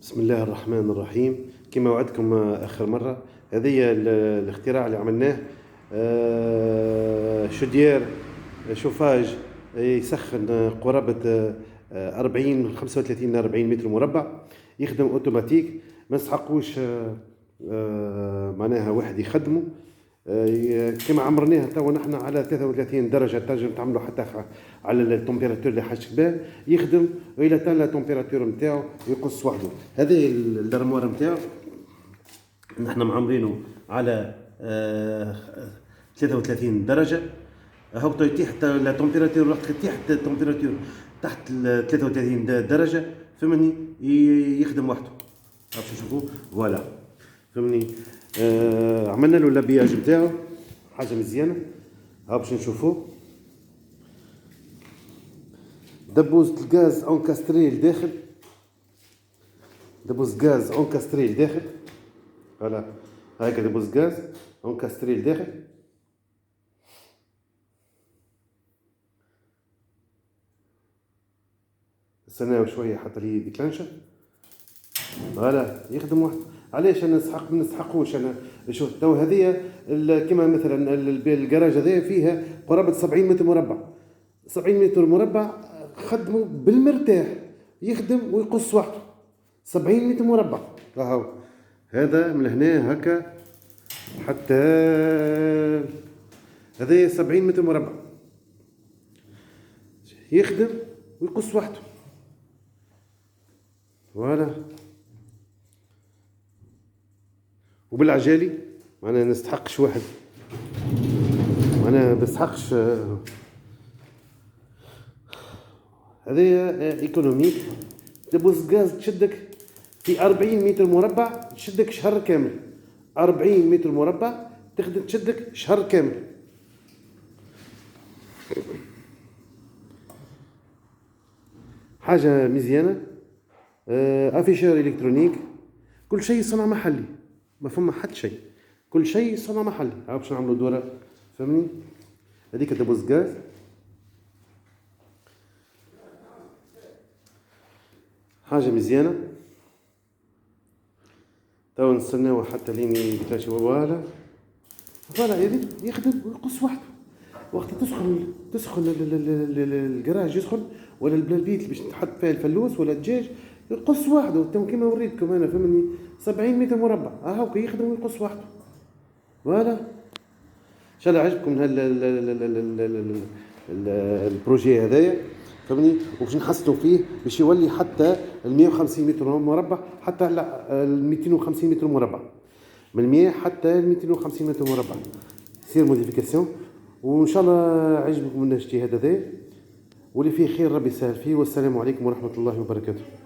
بسم الله الرحمن الرحيم. كما وعدتكم آخر مرة، هذه الاختراع اللي عملناه. شودير شوفاج يسخن قرابة 40 35 ل 40 متر مربع، يخدم اوتوماتيك، ما نسحقوش معناها واحد يخدمه. كما عمرناها توا نحن على 33 درجة، تنجم تعملوا حتى على التمبيراتور اللي حاجتك بها، يخدم الى تاع التمبيراتور نتاعو يقص وحده. هذه الدرموار نتاعو نحن معمرينه على 33 درجة. هبطوا يتيح التمبيراتور، وقت يتيح التمبيراتور تحت 33 درجة فهمني يخدم وحده. باش تشوفوا فوالا فهمني. عملنا له اللابياج نتاعو حاجه مزيانه. ها باش نشوفوه. دبوس الغاز اونكاستري لداخل، دبوس غاز اونكاستري لداخل. فوالا هاكا دبوس غاز اونكاستري لداخل. استناو شويه حتى لي ديكلانشر. فوالا يخدم وحده. علاش انا نسحق؟ ما نسحقوش انا. شوف تو هذه كما مثلا الكراج هذا فيها قرابه 70 متر مربع، 70 متر مربع خدموا بالمرتاح، يخدم ويقص وحده 70 متر مربع. راهو هذا من هنا هكا حتى هذا 70 متر مربع، يخدم ويقص وحده. فوالا وبالعجالي معناها نستحقش واحد، معناها نستحقش. هذايا ايكونوميك. دبوس غاز تشدك في 40 متر مربع، تشدك شهر كامل. 40 متر مربع تخدم تشدك شهر كامل. حاجة مزيانة. افيشير الكترونيك، كل شيء صنع محلي، ما فما حتى شيء، كل شيء صنع محلي. ها باش نعملوا دورة فهمني. هذيك دبوس غاز حاجة مزيانة. تو نستناو حتى لين يتلاشى. فوالا يخدم ويقص وحده. وقت تسخن الكراج يسخن، ولا البلالبيت اللي باش تحط فيها الفلوس ولا الدجاج يقص وحده. تو كيما وريتكم انا فهمني 70 متر مربع هاكا يخدم ويقص وحده. فوالا ان شاء الله عجبكم البروجي هذايا فهمني. وباش نحسنوا فيه باش يولي حتى ال 150 متر مربع، حتى ال 250 متر مربع، من 100 حتى ال 250 متر مربع يصير موديفيكاسيون. وان شاء الله عجبكم الاجتهاد هذا، واللي فيه خير ربي يسهل فيه. والسلام عليكم ورحمة الله وبركاته.